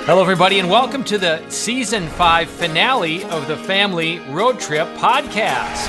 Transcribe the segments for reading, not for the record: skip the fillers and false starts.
Hello, everybody, and welcome to the Season 5 finale of the Family Road Trip Podcast.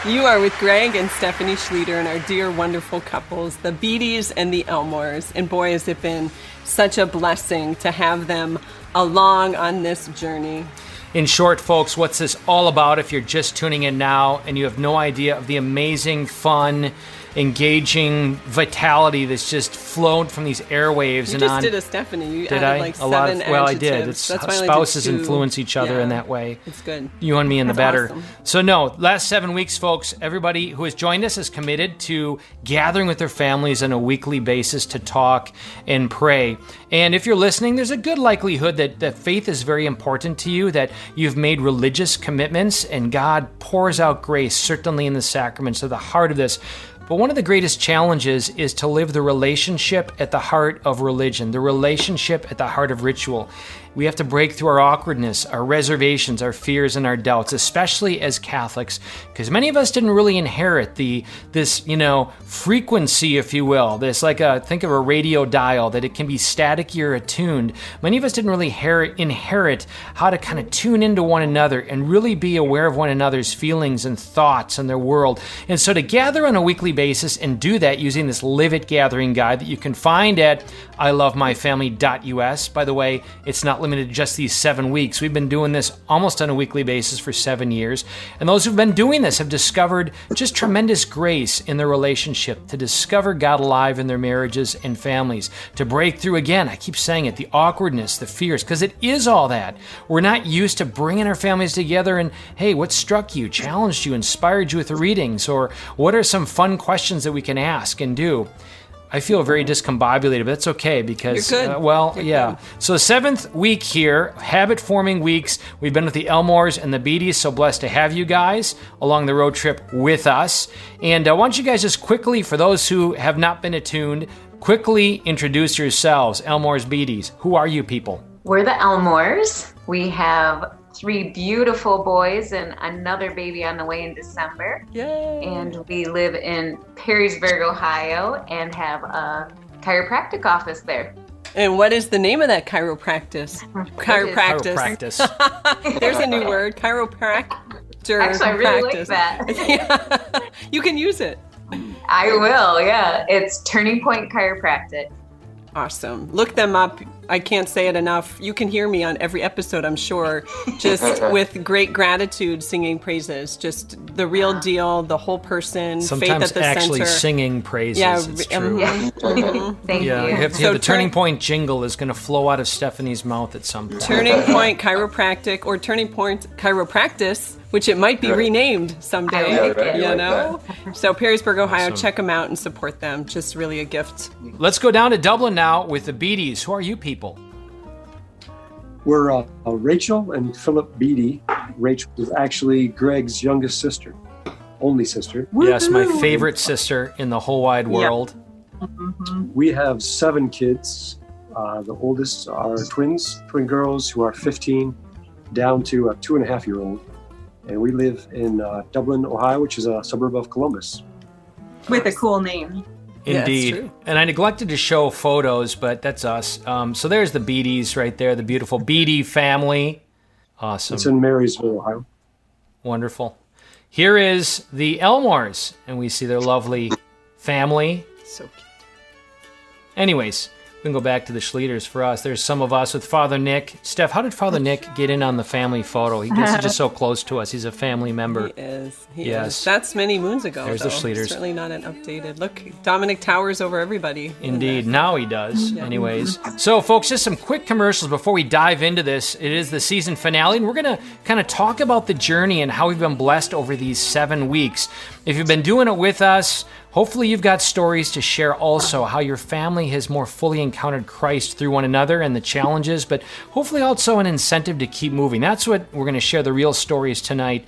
You are with Greg and Stephanie Schlueter and our dear, wonderful couples, the Beatties and the Elmores. And boy, has it been such a blessing to have them along on this journey. In short, folks, what's this all about if you're just tuning in now and you have no idea of the amazing, fun, engaging vitality that's just flowed from these airwaves? You just did a Stephanie. You did added I? like a lot seven of, well, adjectives. I did. It's That's why I only spouses did two. influence each other in that way. It's good. You and me in the better. Awesome. So no, last 7 weeks, folks, everybody who has joined us is committed to gathering with their families on a weekly basis to talk and pray. And if you're listening, there's a good likelihood that faith is very important to you, that you've made religious commitments, and God pours out grace, certainly in the sacraments, at the heart of this. But one of the greatest challenges is to live the relationship at the heart of religion, the relationship at the heart of ritual. We have to break through our awkwardness, our reservations, our fears, and our doubts, especially as Catholics, because many of us didn't really inherit this frequency, if you will. This think of a radio dial, that it can be staticky or attuned. Many of us didn't really inherit how to kind of tune into one another and really be aware of one another's feelings and thoughts and their world. And so to gather on a weekly basis and do that using this Live It Gathering guide that you can find at ilovemyfamily.us. By the way, it's not limited to just these 7 weeks. We've been doing this almost on a weekly basis for 7 years. And those who've been doing this have discovered just tremendous grace in their relationship, to discover God alive in their marriages and families, to break through, again, I keep saying it, the awkwardness, the fears, because it is all that. We're not used to bringing our families together and, hey, what struck you, challenged you, inspired you with the readings, or what are some fun questions that we can ask and do? I feel very discombobulated, but that's okay because, You're good. You're good. So 7th week here, habit-forming weeks. We've been with the Elmores and the Beatties, so blessed to have you guys along the road trip with us. And I want you guys just quickly, for those who have not been attuned, quickly introduce yourselves. Elmores, Beatties, who are you people? We're the Elmores. We have 3 beautiful boys and another baby on the way in December. Yay! And we live in Perrysburg, Ohio, and have a chiropractic office there. And what is the name of that chiropractic? Chiropractic. There's a new word, chiropractor. Actually, I really practice. like that. Yeah. You can use it. I will, yeah. It's Turning Point Chiropractic. Awesome. Look them up. I can't say it enough. You can hear me on every episode, I'm sure, just with great gratitude, singing praises. Just the real deal, the whole person, Sometimes faith at the actually center. singing praises. Yeah, it's true. Thank you. You have to So the Turning Point jingle is going to flow out of Stephanie's mouth at some point. Turning Point Chiropractic or Turning Point Chiropractic, which it might be renamed someday, I like it. you know? So Perrysburg, Ohio, Awesome. check them out and support them. Just really a gift. Let's go down to Dublin now with the Beatties. Who are you people? We're Rachel and Philip Beattie. Rachel is actually Greg's youngest sister, only sister. Yes, my favorite sister in the whole wide world. We have 7 kids. The oldest are twin girls who are 15, down to a 2.5-year-old. And we live in Dublin, Ohio, which is a suburb of Columbus. With a cool name. Yeah, it's Indeed. true. And I neglected to show photos, but that's us. So there's the Beatties right there, the beautiful Beattie family. Awesome. It's in Marysville, Ohio. Wonderful. Here is the Elmores, and we see their lovely family. So cute. Anyways, we can go back to the Schlueters for us. There's some of us with Father Nick. Steph, how did Father Nick get in on the family photo? He's just so close to us. He's a family member. He is. He Yes. is. That's many moons ago. There's the though. Schlueters. Certainly not an updated. Look, Dominic towers over everybody. Indeed. Now he does. Anyways. So, folks, just some quick commercials before we dive into this. It is the season finale, and we're going to kind of talk about the journey and how we've been blessed over these 7 weeks. If you've been doing it with us, hopefully you've got stories to share also, how your family has more fully encountered Christ through one another and the challenges, but hopefully also an incentive to keep moving. That's what we're going to share, the real stories tonight.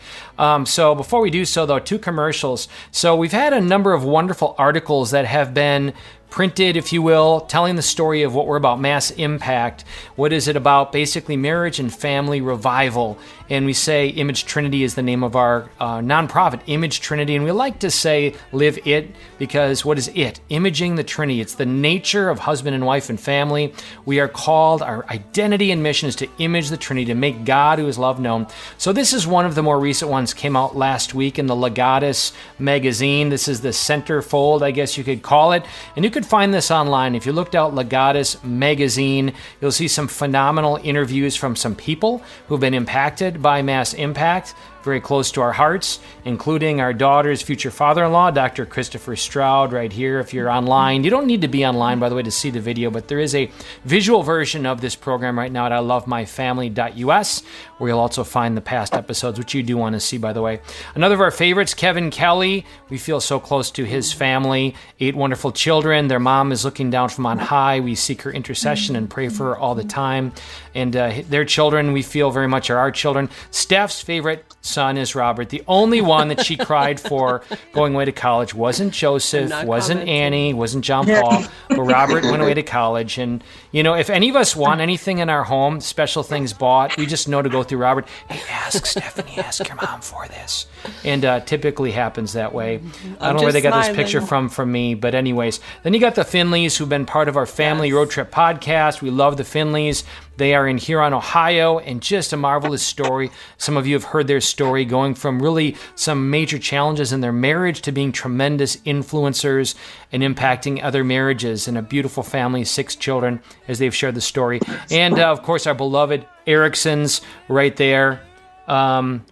So before we do so, though, 2 commercials. So we've had a number of wonderful articles that have been printed, if you will, telling the story of what we're about, Mass Impact. What is it about? Basically, marriage and family revival. And we say Image Trinity is the name of our nonprofit, Image Trinity. And we like to say live it, because what is it? Imaging the Trinity. It's the nature of husband and wife and family. We are called, our identity and mission is to image the Trinity, to make God who is love known. So this is one of the more recent ones, came out last week in the Legatus magazine. This is the centerfold, I guess you could call it. And you could find this online. If you looked out Legatus magazine, you'll see some phenomenal interviews from some people who've been impacted by Mass Impact, very close to our hearts, including our daughter's future father-in-law, Dr. Christopher Stroud, right here. If you're online, you don't need to be online, by the way, to see the video, but there is a visual version of this program right now at ilovemyfamily.us, where you'll also find the past episodes, which you do want to see, by the way. Another of our favorites, Kevin Kelly. We feel so close to his family. 8 wonderful children. Their mom is looking down from on high. We seek her intercession and pray for her all the time. And their children, we feel very much are our children. Steph's favorite son is Robert. The only one that she cried for going away to college wasn't Joseph, wasn't Annie, wasn't John Paul, but Robert went away to college. And, you know, if any of us want anything in our home, special things bought, we just know to go through Robert. Hey, ask Stephanie, ask your mom for this. And typically happens that way. I don't know where they got this picture from me, but anyways. Then you got the Finleys, who've been part of our family road trip podcast. We love the Finleys. They are in Huron, Ohio, and just a marvelous story. Some of you have heard their story, going from really some major challenges in their marriage to being tremendous influencers and impacting other marriages, and a beautiful family, 6 children, as they've shared the story. And, of course, our beloved Ericksons right there,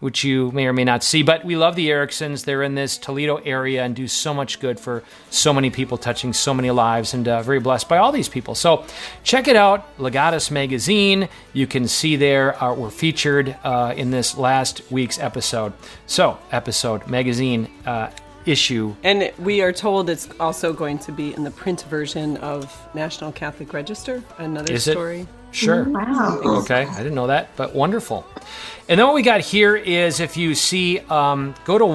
which you may or may not see, but we love the Ericksons. They're in this Toledo area and do so much good for so many people, touching so many lives, and very blessed by all these people. So check it out, Legatus Magazine. You can see there we're featured in this last week's episode. So, magazine issue. And we are told it's also going to be in the print version of National Catholic Register, another story. Sure. Wow. Okay, I didn't know that, but wonderful. And then what we got here is, if you see, go to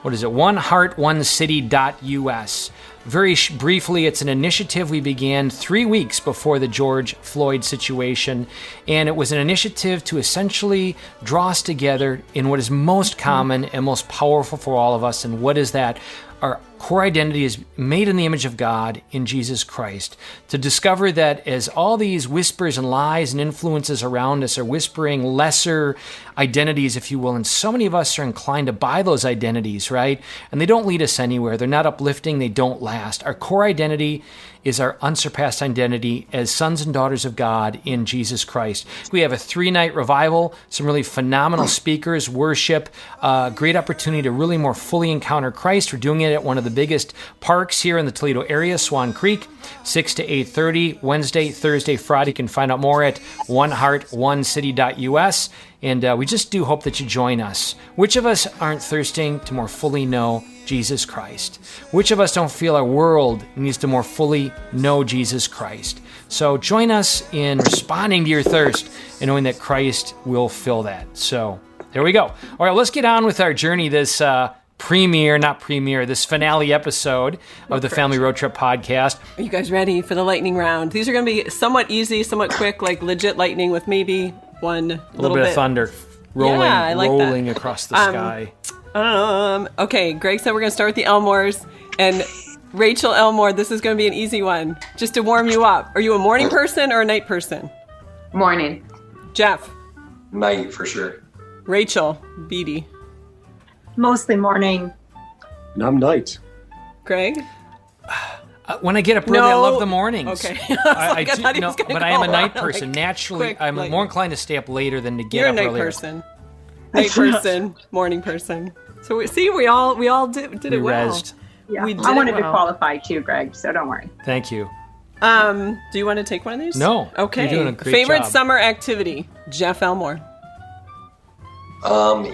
oneheartonecity.us. Very briefly, it's an initiative we began 3 weeks before the George Floyd situation, and it was an initiative to essentially draw us together in what is most common and most powerful for all of us. And what is that? Our core identity is made in the image of God in Jesus Christ. To discover that as all these whispers and lies and influences around us are whispering lesser identities, if you will, and so many of us are inclined to buy those identities, right? And they don't lead us anywhere. They're not uplifting. They don't last. Our core identity is our unsurpassed identity as sons and daughters of God in Jesus Christ. We have a 3-night revival, some really phenomenal speakers, worship, great opportunity to really more fully encounter Christ. We're doing it at one of the biggest parks here in the Toledo area, Swan Creek, 6 to 8:30, Wednesday, Thursday, Friday. You can find out more at oneheartonecity.us. And we just do hope that you join us. Which of us aren't thirsting to more fully know Jesus Christ? Which of us don't feel our world needs to more fully know Jesus Christ? So join us in responding to your thirst and knowing that Christ will fill that. So there we go. All right, let's get on with our journey, this this finale episode of the Family Road Trip podcast. Are you guys ready for the lightning round? These are going to be somewhat easy, somewhat quick, like legit lightning with maybe one little bit of thunder rolling, yeah, I like rolling across the sky. Okay, Greg said we're going to start with the Elmores. And Rachel Elmore, this is going to be an easy one. Just to warm you up. Are you a morning person or a night person? Morning. Jeff. Night, for sure. Rachel. Beatty. Mostly morning. And I'm night. Greg? When I get up early, I love the mornings. Okay. I am a night person. Naturally, I'm more inclined to stay up later than to get up earlier. You're a night person. Night person, morning person. So we all did it well. Rezzed. Yeah. We did I wanted it to well. qualify too, Greg, so don't worry. Thank you. Do you want to take one of these? No. Okay. You're doing a great Favorite job. summer activity? Jeff Elmore.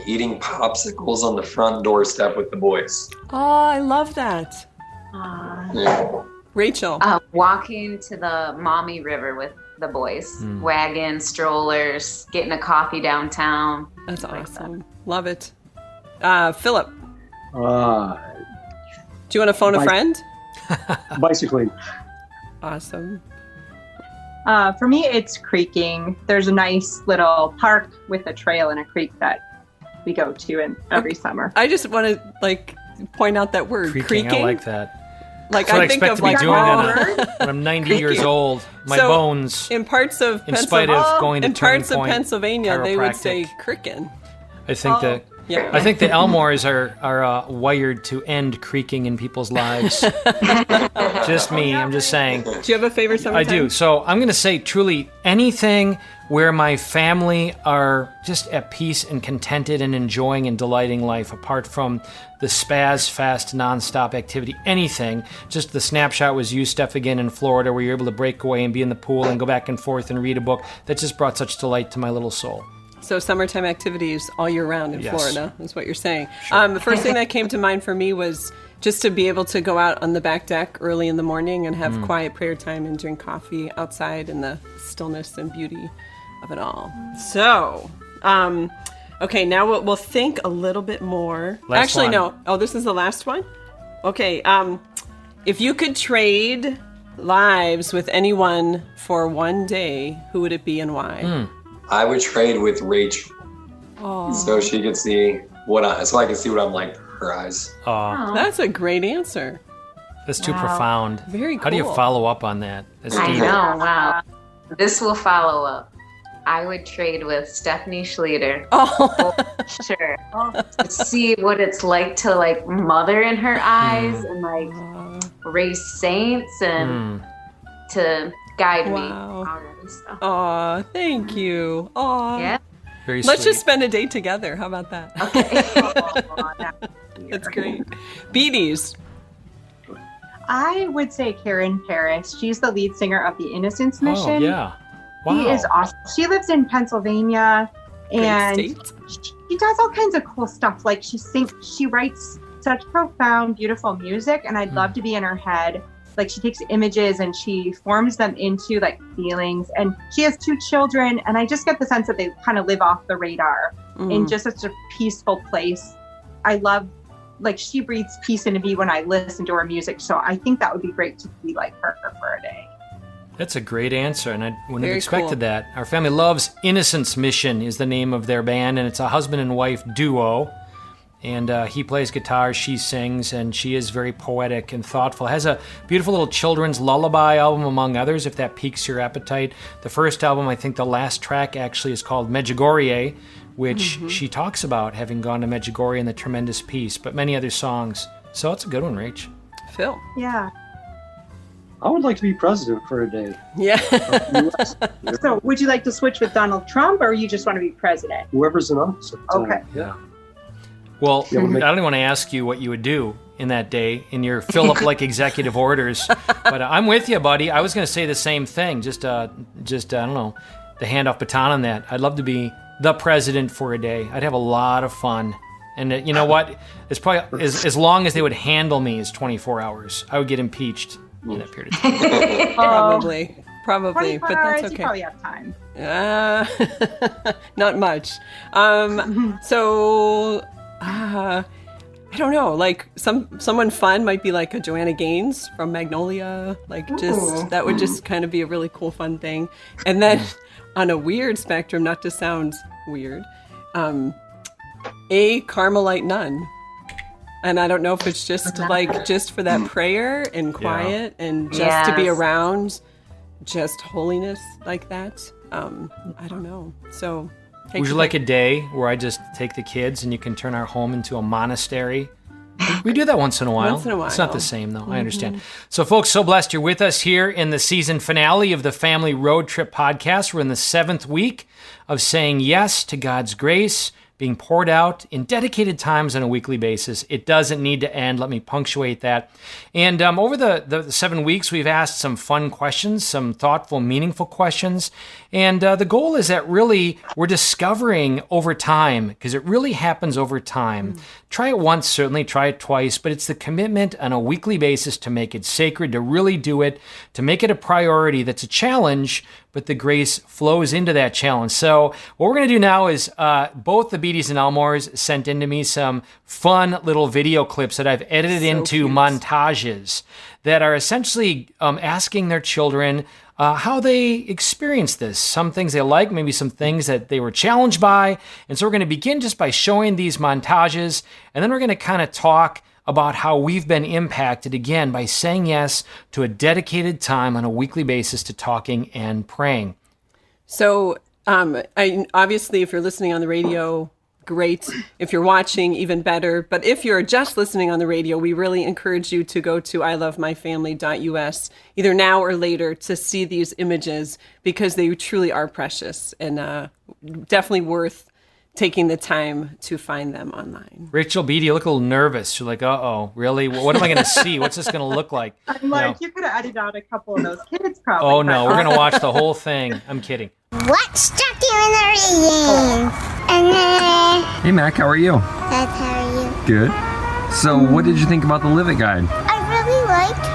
Eating popsicles on the front doorstep with the boys. Oh, I love that. Yeah. Rachel. Walking to the Mommy River with the boys. Wagon, strollers, getting a coffee downtown. That's awesome. Love it. Philip. Uh, Do you want to phone a friend? Bicycling. Awesome. For me, it's creeking. There's a nice little park with a trail and a creek that we go to every summer. I just want to point out that word creaking. I like that. Like That's what I I think expect of to be doing water. when I'm 90 years old. My So, bones, in parts of in spite of going to in Turning parts of Point Pennsylvania, they would say Chiropractic. crickin'. I think that. Yeah. I think the Elmores are wired to end creaking in people's lives. Just me. I'm just saying. Do you have a favorite summertime? I do. So I'm going to say truly anything where my family are just at peace and contented and enjoying and delighting life, apart from the spaz fast nonstop activity, anything. Just the snapshot was you, Steph, again in Florida, where you're able to break away and be in the pool and go back and forth and read a book. That just brought such delight to my little soul. So summertime activities all year round in Yes. Florida is what you're saying. The first thing that came to mind for me was just to be able to go out on the back deck early in the morning and have quiet prayer time and drink coffee outside in the stillness and beauty of it all. So, okay, now we'll think a little bit more. Last Actually, one. no. Oh, this is the last one? Okay. If you could trade lives with anyone for one day, who would it be and why? I would trade with Rachel, so she could see so I can see what I'm like through her eyes. Aw, That's a great answer. that's too profound. Very How do you cool. follow up on that? That's I deep. know, wow. This will follow up. I would trade with Stephanie Schlueter. Oh, Sure. To see what it's like to mother in her eyes and raise saints and to guide me Wow. already. So. aw, thank you. Aw. Yeah. Very Let's sweet. just spend a day together. How about that? That's great. Beaties. I would say Karen Paris. She's the lead singer of the Innocence Oh, Mission. yeah. Wow. She is awesome. She lives in Pennsylvania, and Great state. she does all kinds of cool stuff. Like she writes such profound, beautiful music, and I'd love to be in her head. Like she takes images and she forms them into feelings. And she has 2 children, and I just get the sense that they kind of live off the radar in just such a peaceful place. I love, she breathes peace into me when I listen to her music. So I think that would be great to be like her for a day. That's a great answer, and I wouldn't have Very expected cool. that. Our family loves Innocence Mission is the name of their band, and it's a husband and wife duo. And he plays guitar, she sings, and she is very poetic and thoughtful. Has a beautiful little children's lullaby album, among others, if that piques your appetite. The first album, I think the last track actually is called Medjugorje, which she talks about having gone to Medjugorje and the tremendous peace, but many other songs. So it's a good one, Rach. Phil. Yeah. I would like to be president for a day. Yeah. US. So would you like to switch with Donald Trump, or you just want to be president? Whoever's in office at the time. Okay. Yeah. Well, Yeah, we'll make- I don't want to ask you what you would do in that day in your Philip-like executive orders, but I'm with you, buddy. I was going to say the same thing. Just I don't know, the handoff baton on that. I'd love to be the president for a day. I'd have a lot of fun. And you know what? It's probably as long as they would handle me is 24 hours. I would get impeached in that period of time. Probably, but 24 that's hours, you okay. probably have time. Not much. So, I don't know. Someone fun might be like a Joanna Gaines from Magnolia. That would just kind of be a really cool, fun thing. And then, on a weird spectrum, not to sound weird, a Carmelite nun. And I don't know if it's just just for that prayer and quiet and just to be Yes. around just holiness like that. I don't know. So, Would you like a day where I just take the kids and you can turn our home into a monastery? We do that once in a while. Once in a while. It's not the same, though. I understand. So, folks, so blessed you're with us here in the season finale of the Family Road Trip podcast. We're in the 7th week of saying yes to God's grace being poured out in dedicated times on a weekly basis. It doesn't need to end. Let me punctuate that. And over the 7 weeks, we've asked some fun questions, some thoughtful, meaningful questions. And the goal is that really we're discovering over time, because it really happens over time. Try it once, certainly, try it twice, but it's the commitment on a weekly basis to make it sacred, to really do it, to make it a priority that's a challenge, but the grace flows into that challenge. So what we're going to do now is both the Beatties and Elmores sent into me some fun little video clips that I've edited into montages that are essentially asking their children how they experienced this. Some things they like, maybe some things that they were challenged by. And so we're going to begin just by showing these montages, and then we're going to kind of talk about how we've been impacted again by saying yes to a dedicated time on a weekly basis to talking and praying. So obviously, if you're listening on the radio, great. If you're watching, even better. But if you're just listening on the radio, we really encourage you to go to ilovemyfamily.us either now or later to see these images, because they truly are precious and definitely worth taking the time to find them online. Rachel Beatty, you look a little nervous. You're like, uh-oh, really? What am I going to see? What's this going to look like? I'm like, you could have edited out a couple of those kids probably. Oh, no, we're going to watch the whole thing. I'm kidding. What struck you in the reading? Hey, Mac, how are you? Good, how are you? Good. So, what did you think about the Live It Guide? I really liked,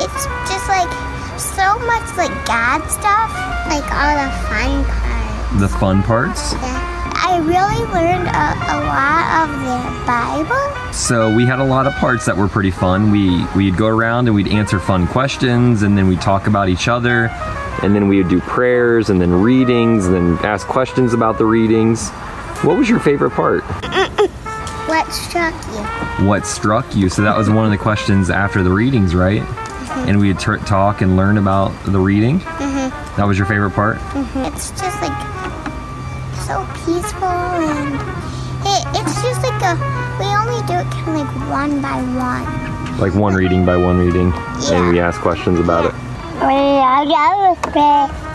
it's just like so much like God stuff, like all the fun parts. The fun parts? Yeah. I really learned a lot of the Bible. So we had a lot of parts that were pretty fun. We'd go around and we'd answer fun questions, and then we'd talk about each other, and then we would do prayers and then readings and then ask questions about the readings. What was your favorite part? What struck you? What struck you? So that was one of the questions after the readings, right? Mm-hmm. And we'd talk and learn about the reading. Mm-hmm. That was your favorite part? Mm-hmm. It's just like so peaceful, and it's just like we only do it kind of like one by one. Like one reading by one reading, yeah. And we ask questions about it.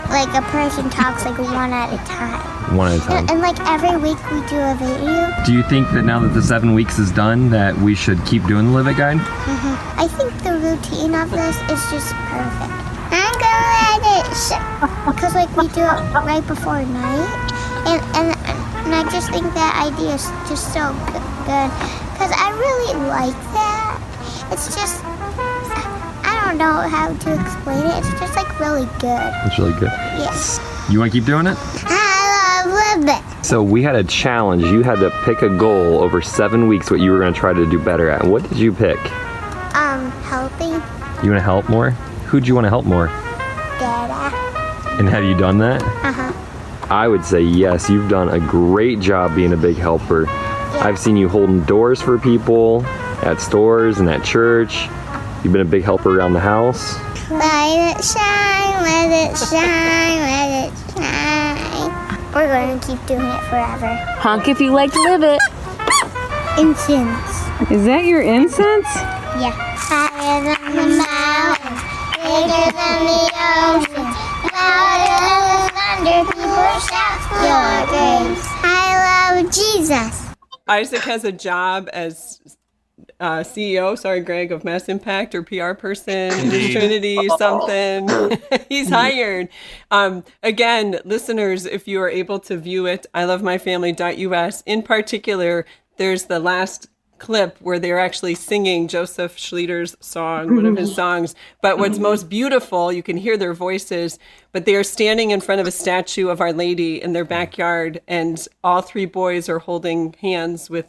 Like a person talks like one at a time. One at a time. And like every week we do a video. Do you think that now that the 7 weeks is done that we should keep doing the Live It Guide? Mm-hmm. I think the routine of this is just perfect. I'm gonna let it because like we do it right before night. And I just think that idea is just so good because I really like that. It's just, I don't know how to explain it. It's just like really good. It's really good. Yes. You want to keep doing it? I love it. So we had a challenge. You had to pick a goal over 7 weeks what you were going to try to do better at. What did you pick? Helping. You want to help more? Who'd you want to help more? Dada. And have you done that? Uh-huh. I would say yes. You've done a great job being a big helper. Yeah. I've seen you holding doors for people at stores and at church. You've been a big helper around the house. Let it shine, let it shine, let it shine. We're going to keep doing it forever. Honk if you like to live it. Incense. Is that your incense? Yeah. Higher than the mountains, bigger than the ocean, louder than the thunder, people shout your grace. I love Jesus. Isaac has a job as CEO, Greg, of Mass Impact or PR person in Trinity, something. He's hired. Again, listeners, if you are able to view it, ilovemyfamily.us. In particular, there's the last clip where they're actually singing Joseph Schlueter's song, one of his songs. But what's most beautiful, you can hear their voices, but they are standing in front of a statue of Our Lady in their backyard, and all three boys are holding hands with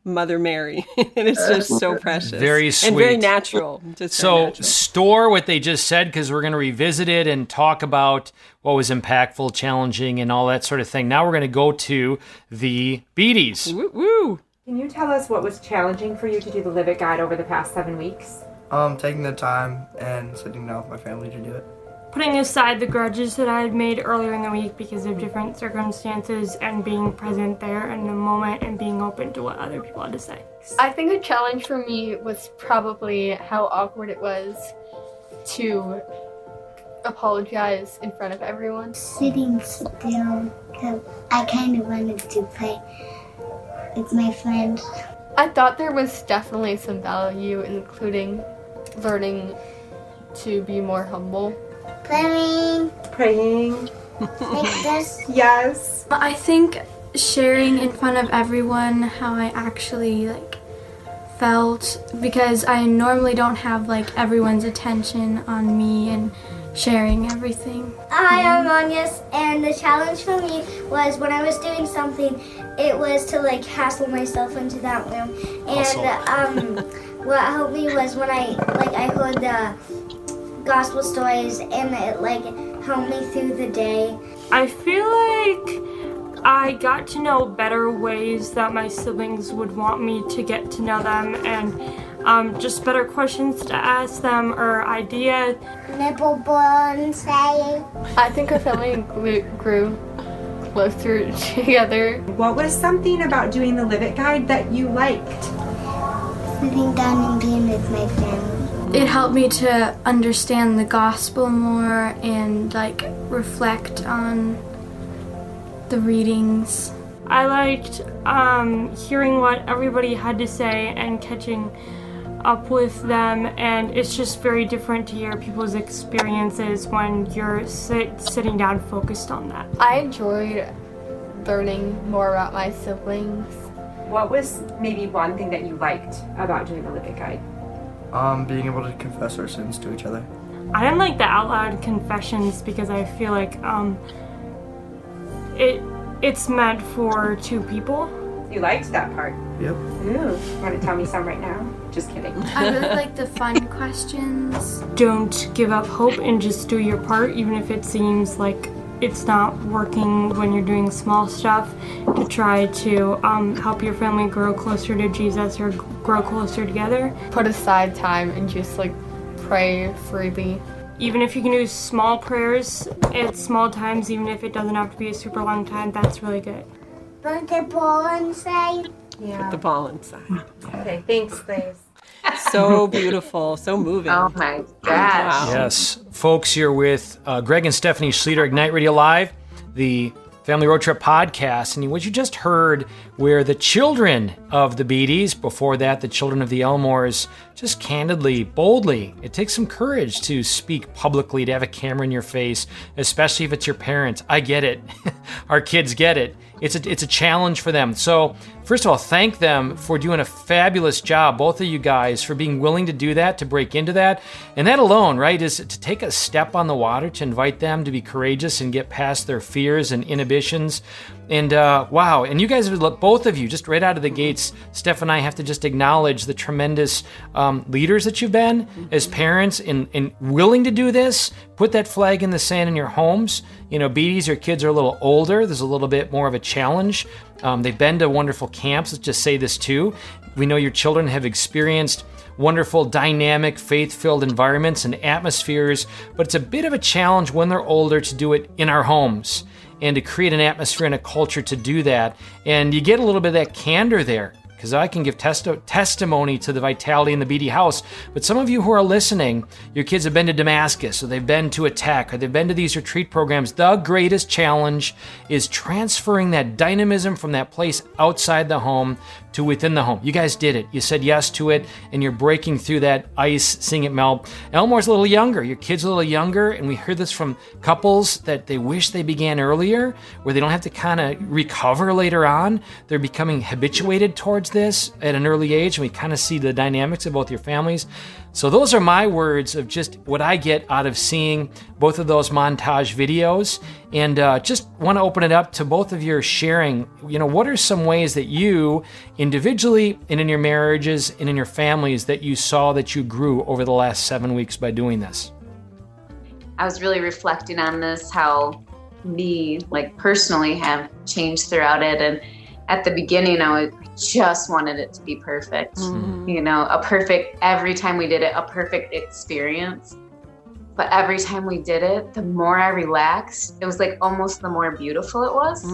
Mother Mary. And it's just so precious. Very sweet. And very natural. So store what they just said, because we're going to revisit it and talk about what was impactful, challenging, and all that sort of thing. Now we're going to go to the Beatties. Woo woo. Can you tell us what was challenging for you to do the Live It Guide over the past 7 weeks? Taking the time and sitting down with my family to do it. Putting aside the grudges that I had made earlier in the week because of different circumstances and being present there in the moment and being open to what other people had to say. I think a challenge for me was probably how awkward it was to apologize in front of everyone. Sitting still, because I kind of wanted to play with my friends. I thought there was definitely some value, including learning to be more humble. Praying. Like this. Yes. I think sharing in front of everyone how I actually felt, because I normally don't have everyone's attention on me, and sharing everything. Hi, I'm Agnes, and the challenge for me was when I was doing something, it was to like hustle myself into that room. And what helped me was when I heard the gospel stories, and it like helped me through the day. I feel like I got to know better ways that my siblings would want me to get to know them, and just better questions to ask them or ideas. Nipple bonsai. I think our family grew closer together. What was something about doing the Live It Guide that you liked? Sitting down and being with my family. It helped me to understand the gospel more and like reflect on the readings. I liked hearing what everybody had to say and catching up with them, and it's just very different to hear people's experiences when you're sitting down focused on that. I enjoyed learning more about my siblings. What was maybe one thing that you liked about doing the Live It Guide? Being able to confess our sins to each other. I didn't like the out loud confessions because I feel like it's meant for two people. You liked that part? Yep. Ooh, want to tell me some right now? Just kidding. I really like the fun questions. Don't give up hope and just do your part, even if it seems like it's not working when you're doing small stuff, to try to help your family grow closer to Jesus or grow closer together. Put aside time and just like pray freely. Even if you can do small prayers at small times, even if it doesn't have to be a super long time, that's really good. Put the ball inside. Put the ball inside. Okay, thanks, Liz. So beautiful, so moving. Oh my gosh. Wow. Yes. Folks, here with Greg and Stephanie Schlueter, Ignite Radio Live, the Family Road Trip podcast. And what you just heard were the children of the Beatties. Before that, the children of the Elmores. Just candidly, boldly. It takes some courage to speak publicly, to have a camera in your face, especially if it's your parents. I get it. Our kids get it. It's a challenge for them. So, first of all, thank them for doing a fabulous job, both of you guys, for being willing to do that, to break into that. And that alone, right, is to take a step on the water, to invite them to be courageous and get past their fears and inhibitions. And wow, and you guys, both of you, just right out of the gates, Steph and I have to just acknowledge the tremendous leaders that you've been as parents in willing to do this. Put that flag in the sand in your homes. You know, Beatties, your kids are a little older. There's a little bit more of a challenge. They've been to wonderful camps. Let's just say this too. We know your children have experienced wonderful, dynamic, faith-filled environments and atmospheres, but it's a bit of a challenge when they're older to do it in our homes and to create an atmosphere and a culture to do that. And you get a little bit of that candor there, because I can give testimony to the vitality in the Beatty house. But some of you who are listening, your kids have been to Damascus, or they've been to a tech, or they've been to these retreat programs. The greatest challenge is transferring that dynamism from that place outside the home to within the home. You guys did it. You said yes to it, and you're breaking through that ice, seeing it melt. Elmore's a little younger. Your kid's a little younger, and we heard this from couples that they wish they began earlier, where they don't have to kind of recover later on. They're becoming habituated towards this at an early age, and we kind of see the dynamics of both your families. So those are my words of just what I get out of seeing both of those montage videos. And just want to open it up to both of your sharing, you know, what are some ways that you individually and in your marriages and in your families that you saw that you grew over the last 7 weeks by doing this? I was really reflecting on this, how me, like personally, have changed throughout it. And at the beginning, I just wanted it to be perfect. Mm-hmm. You know, every time we did it, a perfect experience. But every time we did it, the more I relaxed, it was like almost the more beautiful it was.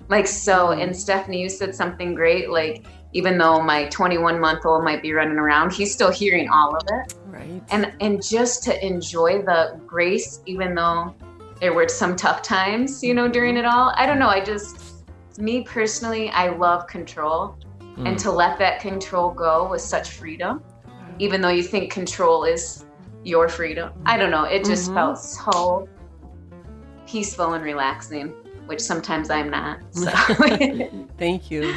Like, so, and Stephanie, you said something great, like, even though my 21-month-old might be running around, he's still hearing all of it. Right. And just to enjoy the grace, even though there were some tough times, you know, during it all. I don't know, me personally, I love control, and to let that control go was such freedom, even though you think control is your freedom. I don't know, it just felt so peaceful and relaxing which sometimes I'm not. So. Thank you.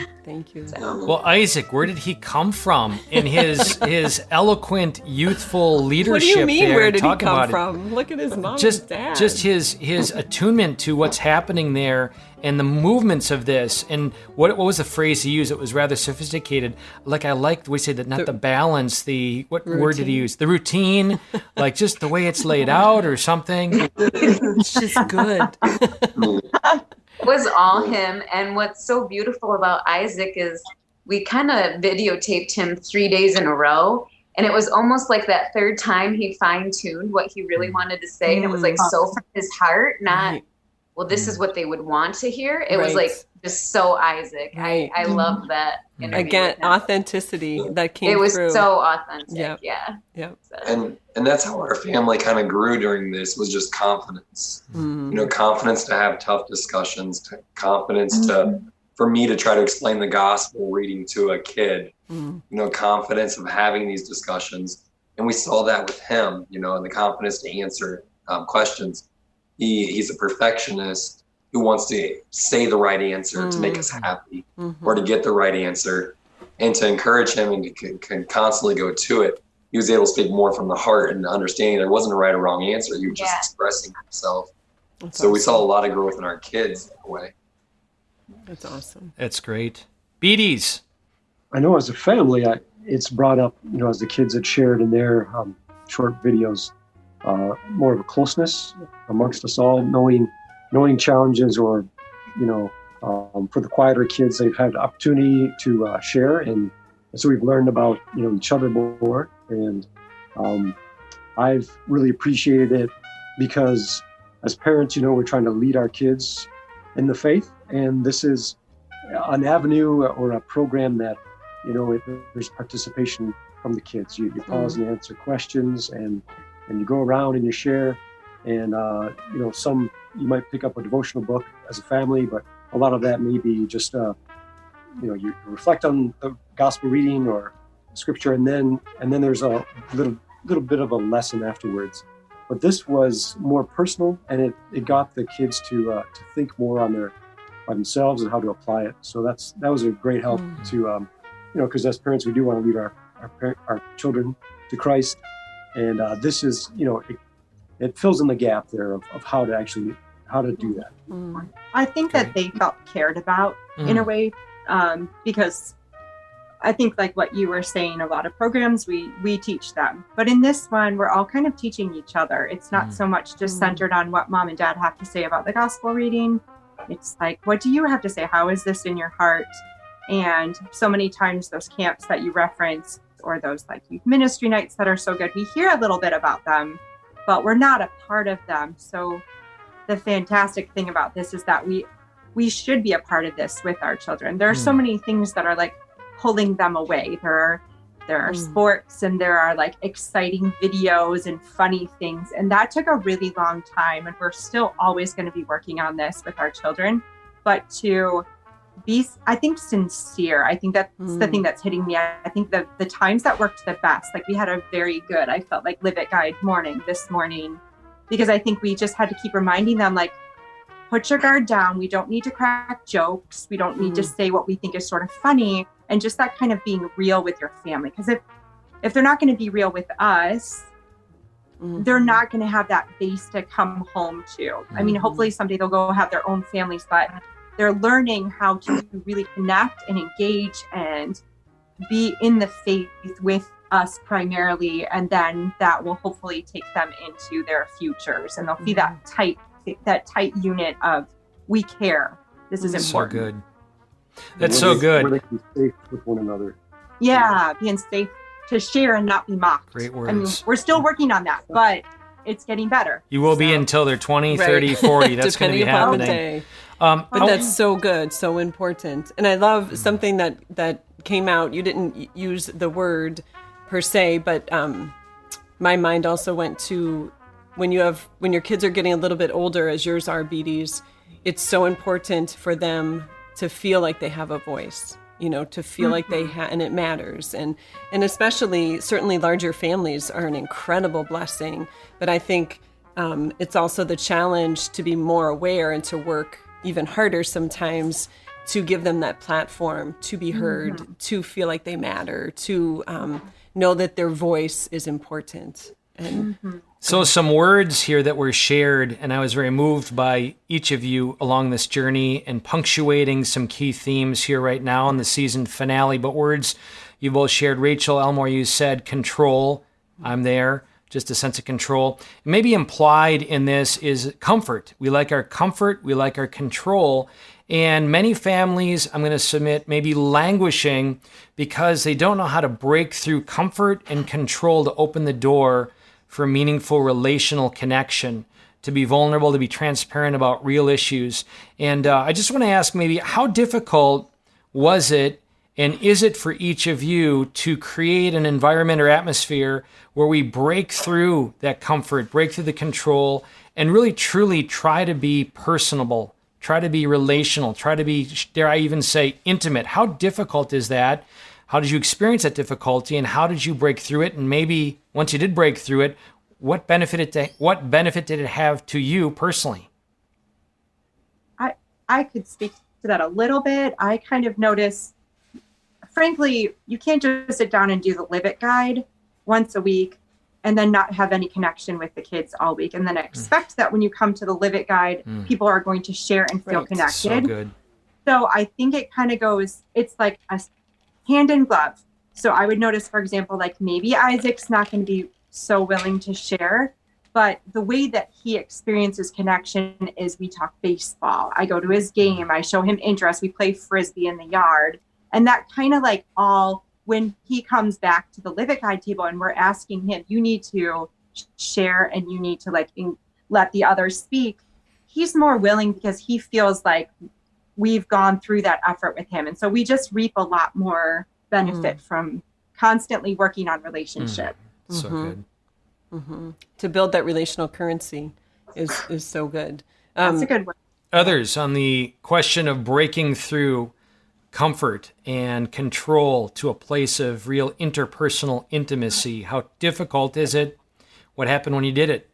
Well, Isaac, where did he come from in his eloquent, youthful leadership? What do you mean? There? Where did Talk he come about from? Look at his mom just, and dad. Just his attunement to what's happening there and the movements of this. And what was the phrase he used? It was rather sophisticated. Like I liked, we say that not the balance, what routine. Word did he use? The routine, like just the way it's laid out or something. It's just good. Was all him. And what's so beautiful about Isaac is we kind of videotaped him 3 days in a row. And it was almost like that third time he fine-tuned what he really wanted to say. And it was like so from his heart, not, well, this is what they would want to hear. It was like just so Isaac. I love that. Again, authenticity that came through. It was so authentic. Yep. Yeah. And that's how our family kind of grew during this, was just confidence. Confidence to have tough discussions, confidence for me to try to explain the gospel reading to a kid, confidence of having these discussions. And we saw that with him, and the confidence to answer questions. He's a perfectionist who wants to say the right answer to make us happy or to get the right answer, and to encourage him and can constantly go to it. He was able to speak more from the heart and understanding there wasn't a right or wrong answer. He was just expressing himself. That's awesome. We saw a lot of growth in our kids that way. That's awesome. That's great. Beaties. I know as a family, it's brought up, as the kids had shared in their short videos, more of a closeness amongst us all, knowing challenges, or, for the quieter kids, they've had the opportunity to share. And so we've learned about, each other more. And I've really appreciated it because as parents, we're trying to lead our kids in the faith. And this is an avenue or a program that, there's participation from the kids. You pause and answer questions, and you go around and you share. And, you might pick up a devotional book as a family, but a lot of that may be just, you reflect on the gospel reading or scripture, and then there's a little bit of a lesson afterwards. But this was more personal, and it got the kids to think more on themselves and how to apply it. So that was a great help to, because as parents, we do want to lead our children to Christ. And this is, it fills in the gap there of how to do that. I think that they felt cared about in a way, because I think like what you were saying, a lot of programs we teach them, but in this one, we're all kind of teaching each other. It's not so much just centered on what mom and dad have to say about the gospel reading. It's like, what do you have to say? How is this in your heart? And so many times those camps that you reference, or those like youth ministry nights that are so good, we hear a little bit about them, but we're not a part of them. So the fantastic thing about this is that we should be a part of this with our children. There are so many things that are like pulling them away. There are sports, and there are like exciting videos and funny things. And that took a really long time. And we're still always going to be working on this with our children, but to be, I think, sincere. I think that's the thing that's hitting me. I think the times that worked the best, like we had a very good, I felt like Live It Guide morning this morning, because I think we just had to keep reminding them, like, put your guard down. We don't need to crack jokes. We don't need to say what we think is sort of funny, and just that kind of being real with your family. Because if they're not going to be real with us, they're not going to have that base to come home to. I mean, hopefully someday they'll go have their own families, but they're learning how to really connect and engage and be in the faith with us primarily. And then that will hopefully take them into their futures, and they'll be that tight unit of, we care. This is important. So good. That's so good. Where they can be safe with one another. Yeah, being safe to share and not be mocked. Great words. I mean, we're still working on that, but it's getting better. You will be until they're 20, 30, 40. That's going to be happening. But that's so good, so important. And I love something that came out. You didn't use the word per se, but my mind also went to when your kids are getting a little bit older, as yours are, Beaties, it's so important for them to feel like they have a voice, to feel like they and it matters. And especially, certainly larger families are an incredible blessing. But I think it's also the challenge to be more aware and to work even harder sometimes to give them that platform to be heard, to feel like they matter, to know that their voice is important. And So some words here that were shared, and I was very moved by each of you along this journey and punctuating some key themes here right now in the season finale. But words you both shared. Rachel, Elmore, you said control. I'm there. Just a sense of control. Maybe implied in this is comfort. We like our comfort. We like our control. And many families, I'm going to submit, may be languishing because they don't know how to break through comfort and control to open the door for meaningful relational connection, to be vulnerable, to be transparent about real issues. And I just want to ask maybe how difficult was it and is it for each of you to create an environment or atmosphere where we break through that comfort, break through the control, and really truly try to be personable, try to be relational, try to be, dare I even say, intimate? How difficult is that? How did you experience that difficulty, and how did you break through it? And maybe once you did break through it, what benefit did it have to you personally? I could speak to that a little bit. I kind of noticed, frankly, you can't just sit down and do the Live It guide once a week and then not have any connection with the kids all week, and then expect that when you come to the Live It guide, people are going to share and feel connected. So good. So I think it kind of goes, it's like a hand in glove. So I would notice, for example, like maybe Isaac's not going to be so willing to share, but the way that he experiences connection is we talk baseball. I go to his game. I show him interest. We play Frisbee in the yard. And that kind of like all, when he comes back to the Live It guide table and we're asking him, you need to share and you need to like let the others speak, he's more willing because he feels like we've gone through that effort with him. And so we just reap a lot more benefit from constantly working on relationship. So good. To build that relational currency is so good. That's a good word. Others on the question of breaking through comfort and control to a place of real interpersonal intimacy. How difficult is it? What happened when you did it?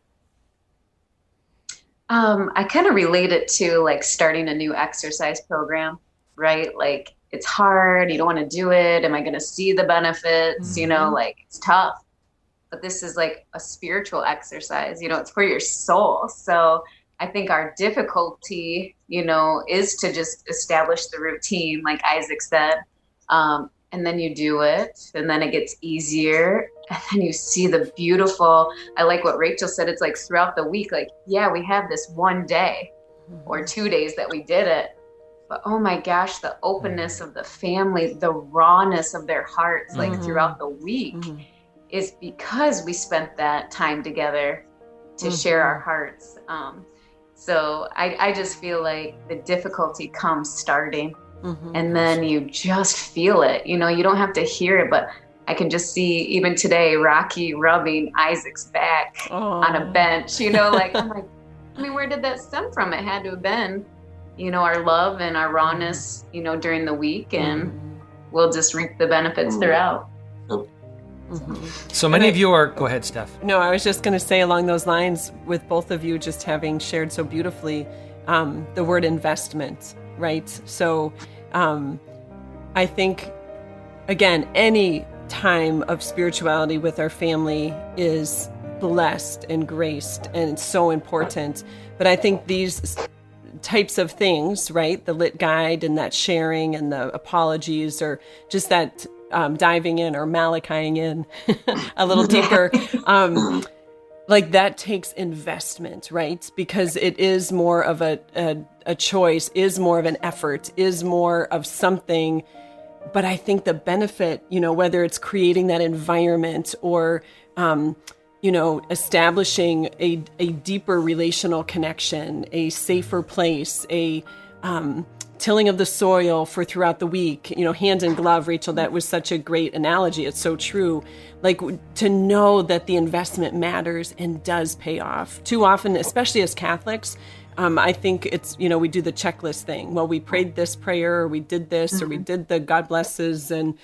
I kind of relate it to like starting a new exercise program, right? Like it's hard. You don't want to do it. Am I going to see the benefits? You know, like it's tough. But this is like a spiritual exercise. You know, it's for your soul. So I think our difficulty, you know, is to just establish the routine, like Isaac said. And then you do it, and then it gets easier. And then you see the beautiful, I like what Rachel said, it's like throughout the week, like, yeah, we have this one day or 2 days that we did it. But oh my gosh, the openness of the family, the rawness of their hearts, like throughout the week is because we spent that time together to share our hearts. So I just feel like the difficulty comes starting. And then you just feel it. You know, you don't have to hear it, but I can just see even today, Rocky rubbing Isaac's back on a bench, you know, like, I'm like, I mean, where did that stem from? It had to have been, you know, our love and our rawness, you know, during the week, and we'll just reap the benefits throughout. So many of you are, go ahead, Steph. No, I was just going to say along those lines, with both of you just having shared so beautifully, the word investment, right? So I think, again, any time of spirituality with our family is blessed and graced, and it's so important. But I think these types of things, right, the lit guide and that sharing and the apologies, or just that diving in or Malachiing in a little deeper, like that takes investment, right? Because it is more of a choice, is more of an effort, is more of something. But I think the benefit, you know, whether it's creating that environment or, you know, establishing a deeper relational connection, a safer place, a tilling of the soil for throughout the week, you know, hand in glove, Rachel, that was such a great analogy. It's so true. Like, to know that the investment matters and does pay off. Too often, especially as Catholics, I think it's, you know, we do the checklist thing. Well, we prayed this prayer, or we did this, or we did the God blesses, and